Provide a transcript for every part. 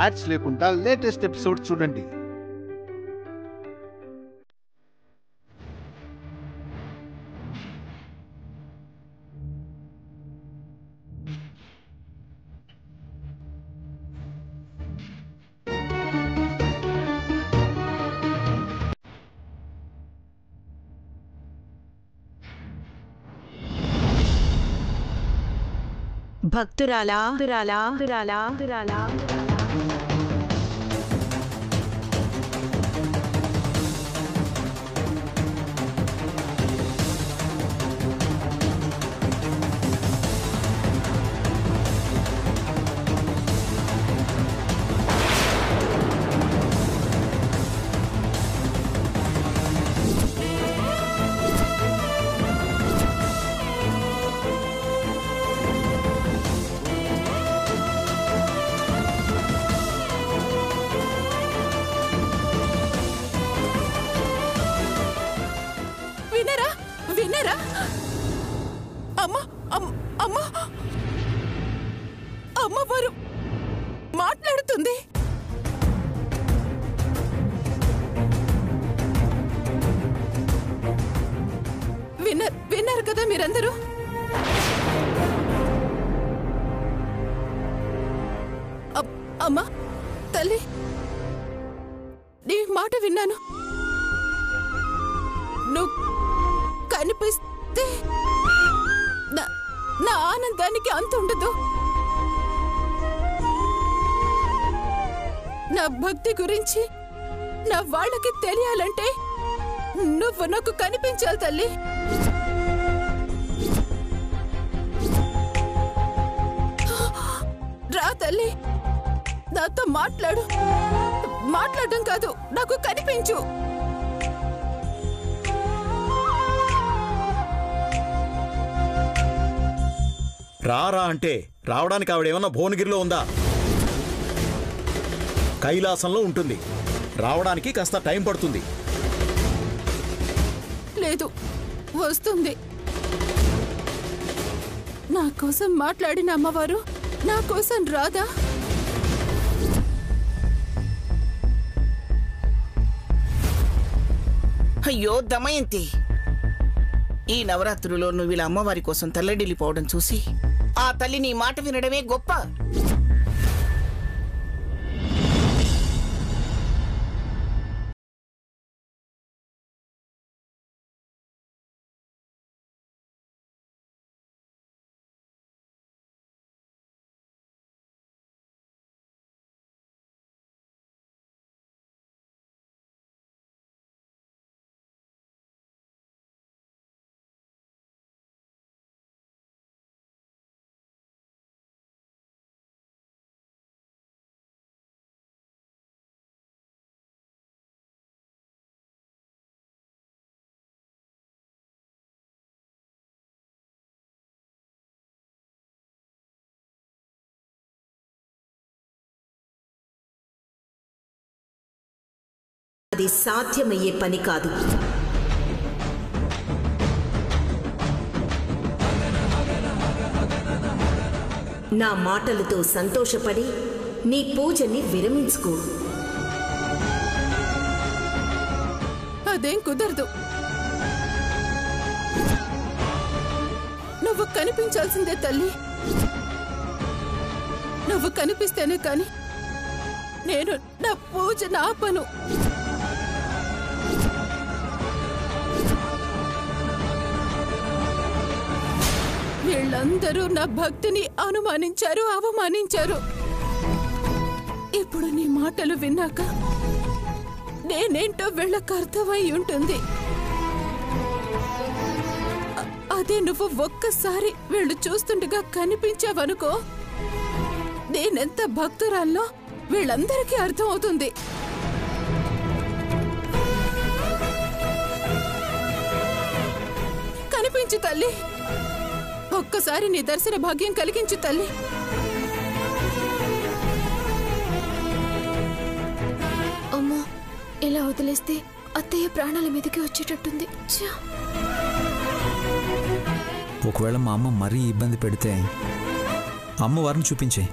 Ads లేకుండా latest episode చూడండి. భక్తురాలా వినరా? అమ్మవారు మాట్లాడుతుంది. విన్నారు కదా మీరందరూ? అమ్మా తల్లి, నీ మాట విన్నాను. నువ్వు కనిపిస్తే నా ఆనందానికి అంత ఉండదు. నా భక్తి గురించి నా వాళ్ళకి తెలియాలంటే నువ్వు నాకు కనిపించాలి తల్లి. రా తల్లి, నాతో మాట్లాడడం కాదు, నాకు కనిపించు. రారా అంటే రావడానికి ఆవిడేమన్నా భువనగిరిలో ఉందా? కైలాసంలో ఉంటుంది. రావడానికి కాస్త టైం పడుతుంది. లేదు, వస్తుంది. నా కోసం మాట్లాడిన అమ్మవారు నా కోసం రాదా? అయ్యో దమయంతి, ఈ నవరాత్రులో నువ్వు ఇలా అమ్మవారి కోసం తల్లడిల్లిపోవడం చూసి ఆ తల్లి నీ మాట వినడమే గొప్ప. అది సాధ్యమయ్యే పని కాదు. నా మాటలతో సంతోషపడి నీ పూజని విరమించుకో. అదేం కుదరదు. నువ్వు కనిపించాల్సిందే తల్లి. నువ్వు కనిపిస్తేనే కాని నేను నా పూజ ఆపను. వీళ్ళందరూ నా భక్తిని అనుమానించారు, అవమానించారు. ఇప్పుడు నీ మాటలు విన్నాక నేనేంటో వీళ్ళకు అర్థమై ఉంటుంది. అదే నువ్వు ఒక్కసారి వీళ్ళు చూస్తుండగా కనిపించావనుకో, నేనెంత భక్తురాల్లో వీళ్ళందరికీ అర్థం అవుతుంది. కనిపించు తల్లి, ఒక్కసారి నీ దర్శన భాగ్యం కలిగించు తల్లి. అమ్మా, ఇలా వదిలేస్తే అత్తయ్య ప్రాణాల మీదకి వచ్చేటట్టుంది. ఒకవేళ మా అమ్మ మరీ ఇబ్బంది పెడితే అమ్మవారిని చూపించే.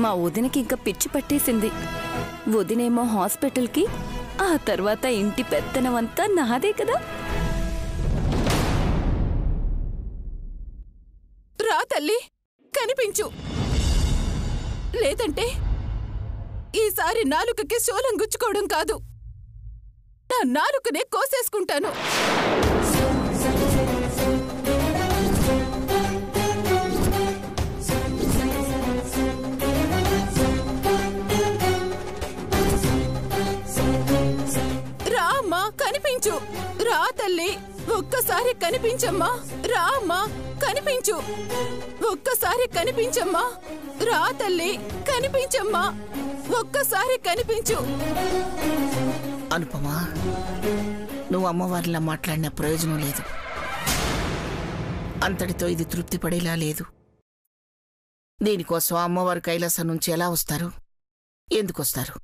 మా వదినకి ఇంకా పిచ్చి పట్టేసింది. వదినేమో హాస్పిటల్కి, ఆ తర్వాత ఇంటి పెత్తనమంతా నాదే కదా. రా తల్లి, కనిపించు. లేదంటే ఈసారి నాలుకకి శూలం గుచ్చుకోవడం కాదు, నా నాలుకనే కోసేసుకుంటాను. రా అమ్మా, కనిపించు. రా తల్లి, ఒక్కసారి కనిపించమ్మా. రా అమ్మా, కనిపించు. ఒక్కసారి కనిపించమ్మా. రా తల్లి, కనిపించమ్మా. ఒక్కసారి కనిపించు. అనుపమా, నువ్వు అమ్మవారిలా మాట్లాడిన ప్రయోజనం లేదు. అంతటితో ఇది తృప్తి పడేలా లేదు. దీనికోసం అమ్మవారు కైలాసం నుంచి ఎలా వస్తారు? ఎందుకొస్తారు?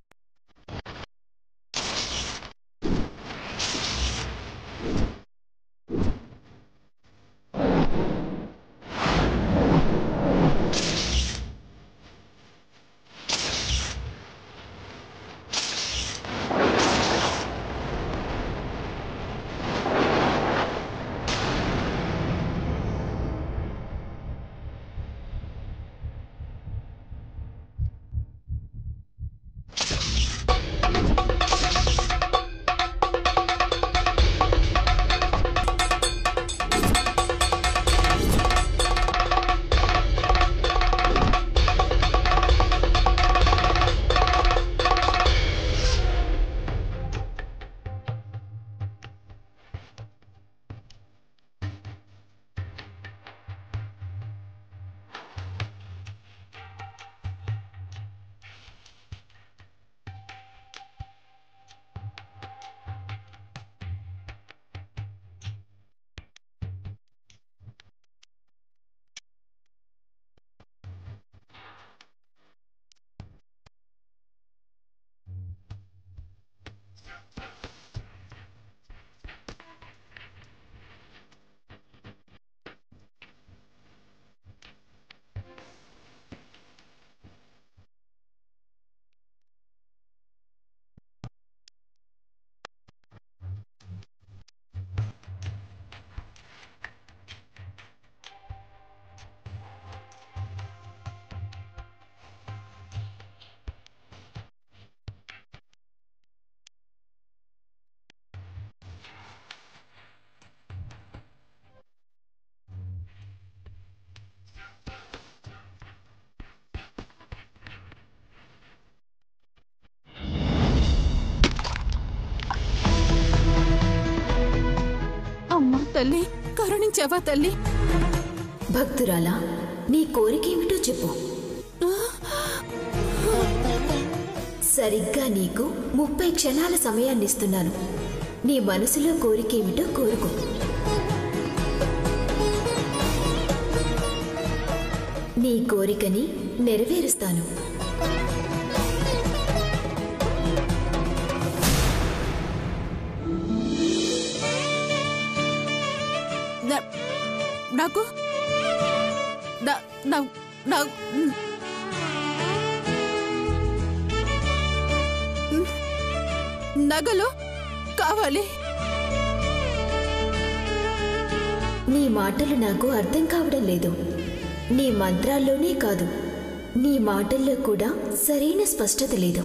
అమ్మా తల్లి, కరుణించావా తల్లి? భక్తురాలా, నీ కోరికేమిటో చెప్పు. సరిగ్గా నీకు 30 క్షణాల సమయాన్నిస్తున్నాను. నీ మనసులో కోరికేమిటో కోరుకో. నీ కోరికని నెరవేరుస్తాను. నాకు నగలు కావాలి. నీ మాటలు నాకు అర్థం కావడం లేదు. నీ మంత్రాల్లోనే కాదు, నీ మాటల్లో కూడా సరైన స్పష్టత లేదు.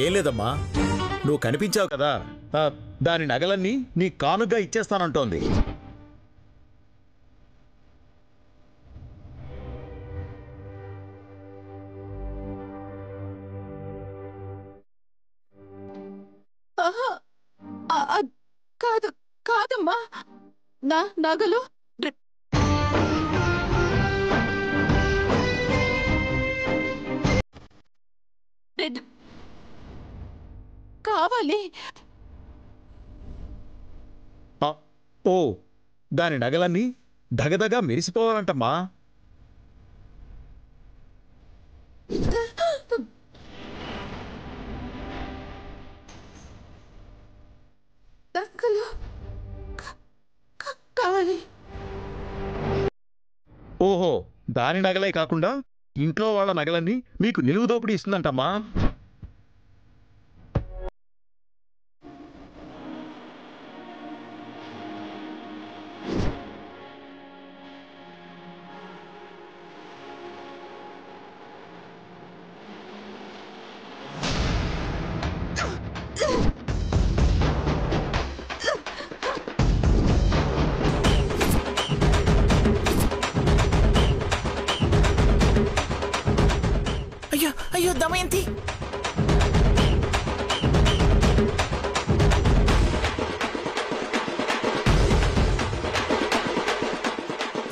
ఏం లేదమ్మా, నువ్వు కనిపించావు కదా, దాని నగలన్నీ నీ కానుగా ఇచ్చేస్తానంటోంది. కాదు కాదమ్మా, నా నగలు కావాలి. ఓ, దాని నగలన్నీ దగదగా మెరిసిపోవాలంటమ్మా. నగలు కావాలి. ఓహో, దాని నగలే కాకుండా ఇంట్లో వాళ్ళ నగలన్నీ మీకు నిలువు దోపిడీ ఇస్తుందంటమ్మా. అయ్యో అయ్యో దమయంతి,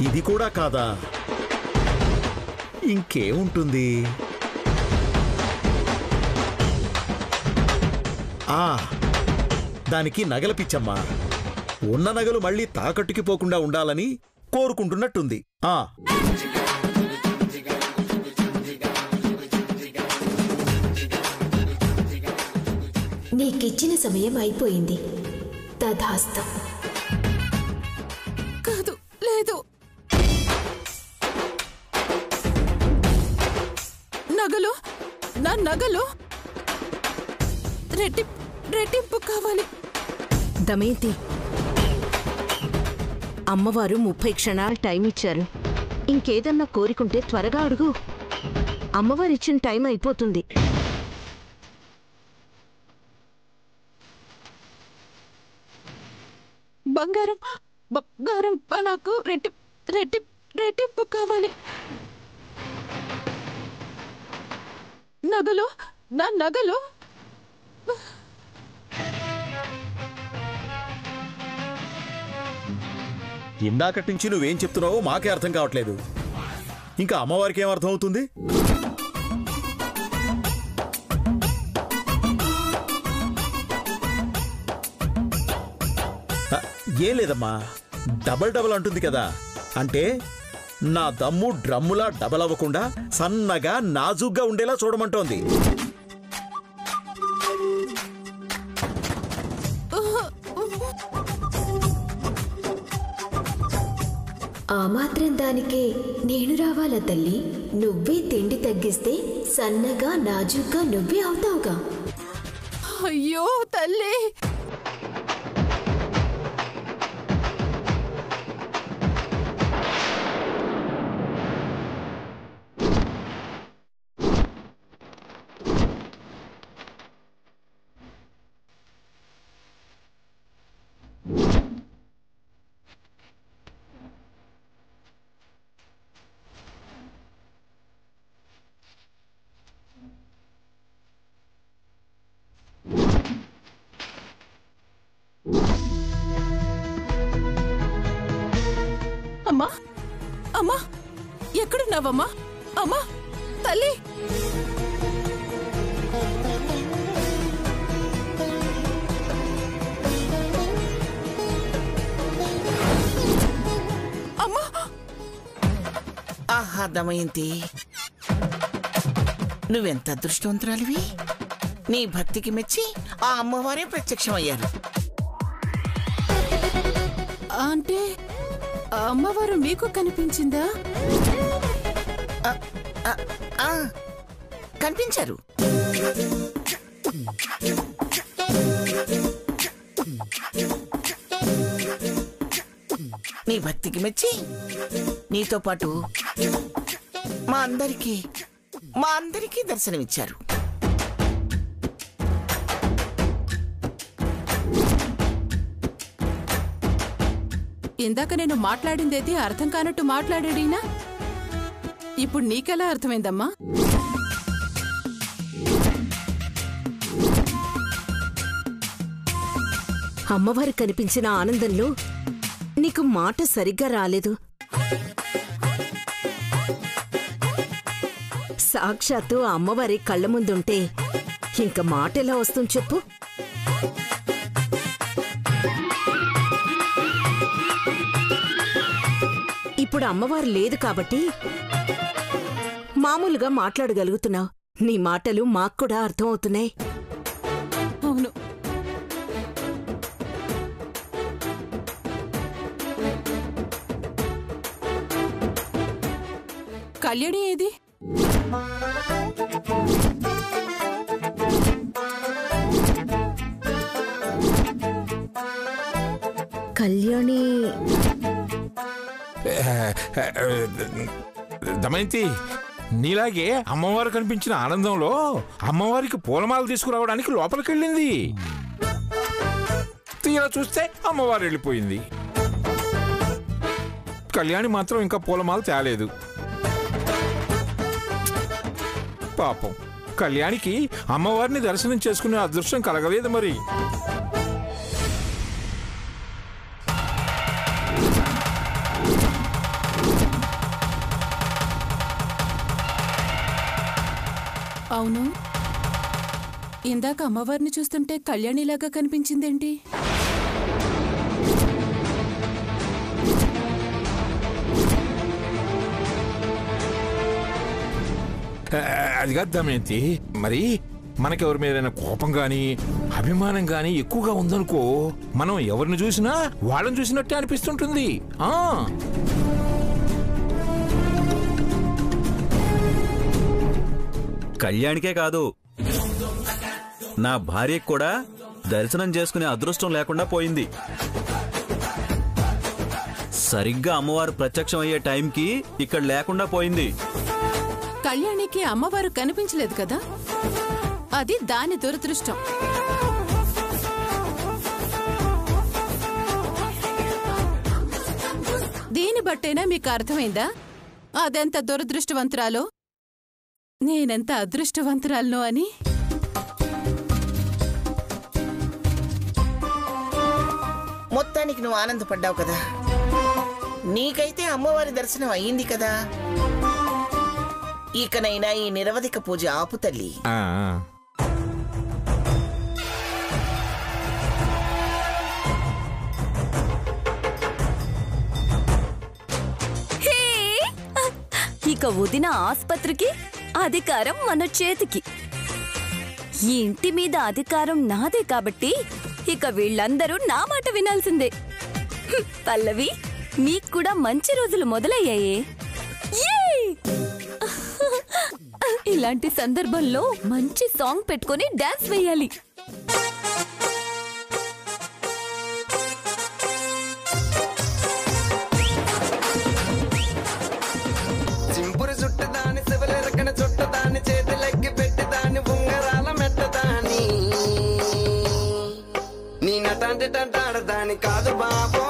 ఇది కూడా కాదా? ఇంకేముంటుంది? దానికి నగల పిచ్చమ్మా. ఉన్న నగలు మళ్ళీ తాకట్టుకి పోకుండా ఉండాలని కోరుకుంటున్నట్టుంది. నీకిచ్చిన సమయం అయిపోయింది. తథాస్తు. కాదు, లేదు. నగలు, నా నగలు రెట్టింపు కావాలి. దమయంతి, అమ్మవారు 30 క్షణాలు టైం ఇచ్చారు. ఇంకేదన్నా కోరికుంటే త్వరగా అడుగు. అమ్మవారిచ్చిన టైం అయిపోతుంది. బంగారం నాకు రెట్టింపు కావాలి. నగలు, నా నగలు. ఇందాకటి నుంచి నువ్వేం చెప్తున్నావో మాకే అర్థం కావట్లేదు. ఇంకా అమ్మవారికి ఏం అర్థం అవుతుంది? ఏం లేదమ్మా, డబల్ అంటుంది కదా. అంటే నా దమ్ము డ్రమ్ములా డబల్ అవ్వకుండా సన్నగా నాజుగ్గా ఉండేలా చూడమంటోంది. ఆ మాత్రం దానికే నేను రావాలా తల్లి? నువ్వే తిండి తగ్గిస్తే సన్నగా నాజుగ్గా నువ్వే అవుతావుగా. అయ్యో తల్లి, అమ్మా అమ్మా, ఎక్కడున్నావమ్మా? అమ్మా తల్లి, అమ్మా. ఆహా దమయంతి, నువ్వెంత అదృష్టవంతురాలివి. నీ భక్తికి మెచ్చి ఆ అమ్మవారే ప్రత్యక్షమయ్యారు. అంటే అమ్మవారు మీకు కనిపించిందా? కనిపించారు. నీ భక్తికి మెచ్చి నీతో పాటు మా అందరికీ దర్శనమిచ్చారు. ఇందాక నేను మాట్లాడిందేది అర్థం కానట్టు మాట్లాడాడీనా? ఇప్పుడు నీకెలా అర్థమైందమ్మా? అమ్మవారు కనిపించిన ఆనందంలో నీకు మాట సరిగ్గా రాలేదు. సాక్షాత్తు అమ్మవారి కళ్ళ ముందుంటే ఇంక మాటెలా వస్తుంది చెప్పు? ఇప్పుడు అమ్మవారు లేదు కాబట్టి మామూలుగా మాట్లాడగలుగుతున్నావు. నీ మాటలు మాక్కూడా అర్థమవుతున్నాయి. అవును, కళ్యాణి ఏది? కళ్యాణి దమయంతి, నీలాగే అమ్మవారు కనిపించిన ఆనందంలో అమ్మవారికి పూలమాల తీసుకురావడానికి లోపలికెళ్ళింది. తీరా చూస్తే అమ్మవారు వెళ్ళిపోయింది. కళ్యాణి మాత్రం ఇంకా పూలమాల తేలేదు. పాపం కళ్యాణికి అమ్మవారిని దర్శనం చేసుకునే అదృష్టం కలగలేదు. మరి అవును, ఇందాక అమ్మవారిని చూస్తుంటే కళ్యాణిలాగా కనిపించిందేంటి? అది కాదు దమయంతి, మరి మనకెవరి మీదైనా కోపం గాని అభిమానం గాని ఎక్కువగా ఉందనుకో, మనం ఎవరిని చూసినా వాళ్ళని చూసినట్టే అనిపిస్తుంటుంది. కళ్యాణికే కాదు, నా భార్యకు కూడా దర్శనం చేసుకునే అదృష్టం లేకుండా పోయింది. సరిగ్గా అమ్మవారు ప్రత్యక్షం అయ్యే టైంకి ఇక్కడ లేకుండా పోయింది. కళ్యాణికి అమ్మవారు కనిపించలేదు కదా, అది దాని దురదృష్టం. దీని బట్టేనా మీకు అర్థమైందా అదెంత దురదృష్టవంతురాలో, నేనెంత అదృష్టవంతురాలను అని? మొత్తానికి నువ్వు ఆనందపడ్డావు కదా. నీకైతే అమ్మవారి దర్శనం అయ్యింది కదా. ఇకనైనా ఈ నిరవధిక పూజ ఆపు తల్లి. ఇక వదిన ఆస్పత్రికి, అధికారం మన చేతికి. ఈ ఇంటి మీద అధికారం నాదే కాబట్టి ఇక వీళ్ళందరూ నా మాట వినాల్సిందే. పల్లవి, నీకు కూడా మంచి రోజులు మొదలయ్యాయే. ఇలాంటి సందర్భంలో మంచి సాంగ్ పెట్టుకొని డాన్స్ వేయాలి. సింపురు చుట్టదాని శివలెరకన చుట్టదాని చేతులెక్కి పెట్టిదాని ఉంగరాల మెట్టదాని నీ నటాంటి టంటాడదాని కాదు బాబో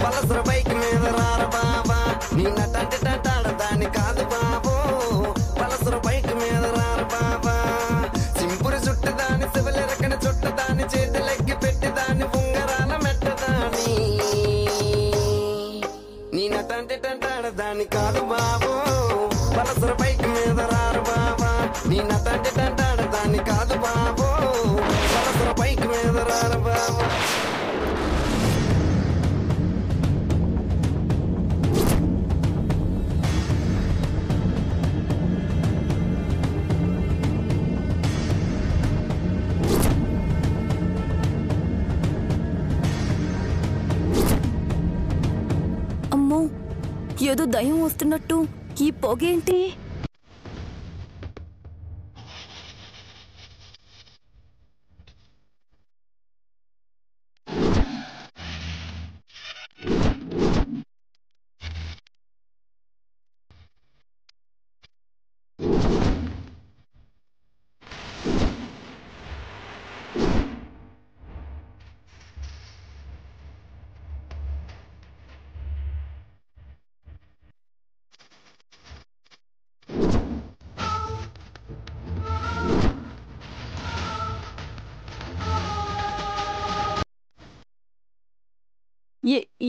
పలసర బైక్ మీద రార బాబా. నీ నటాంటి టంటాడదాని కాదు బాబో పలసర బైక్ మీద రార బాబా. సింపురు చుట్టదాని శివలెరకన చుట్టదాని చేతులెక్కి పెట్టిదాని ఉంగరాల మెట్టదాని నీ నటాంటి టంటాడదాని కాదు బాబో పలసర బైక్ మీద రారు బాబా. నీ నటాంటి టంటాడదాని కాదు బాబో పలసర బైక్ మీద రారు బాబా. అమ్మో, ఏదో దయ్యం వస్తున్నట్టు ఈ పొగేంటి?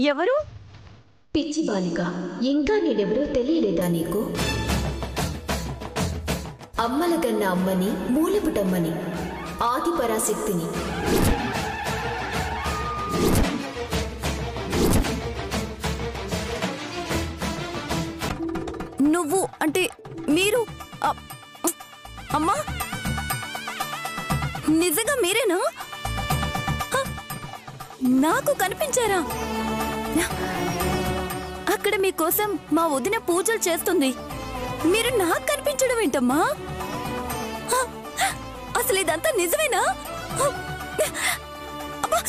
ఎవరు? పిచ్చి బాలిక, ఇంకా నేనెవరో తెలియలేదా నీకు? అమ్మలగన్న అమ్మని, మూలపుటమ్మని, ఆది పరాశక్తిని. నువ్వు అంటే మీరు? అమ్మా, నిజంగా మీరేనా? నాకు కనిపించారా? అక్కడ మీకోసం మా వదిన పూజలు చేస్తుంది. మీరు నాకు కనిపించడం ఏంటమ్మా? అసలు ఇదంతా నిజమేనా? అబ్బా!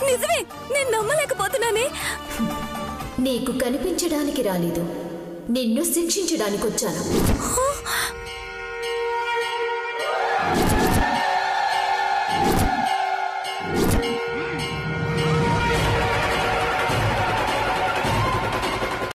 నిజమే, నేను నమ్మలేకపోతున్నానే. నీకు కనిపించడానికి రాలేదు, నిన్ను శిక్షించడానికి వచ్చాను.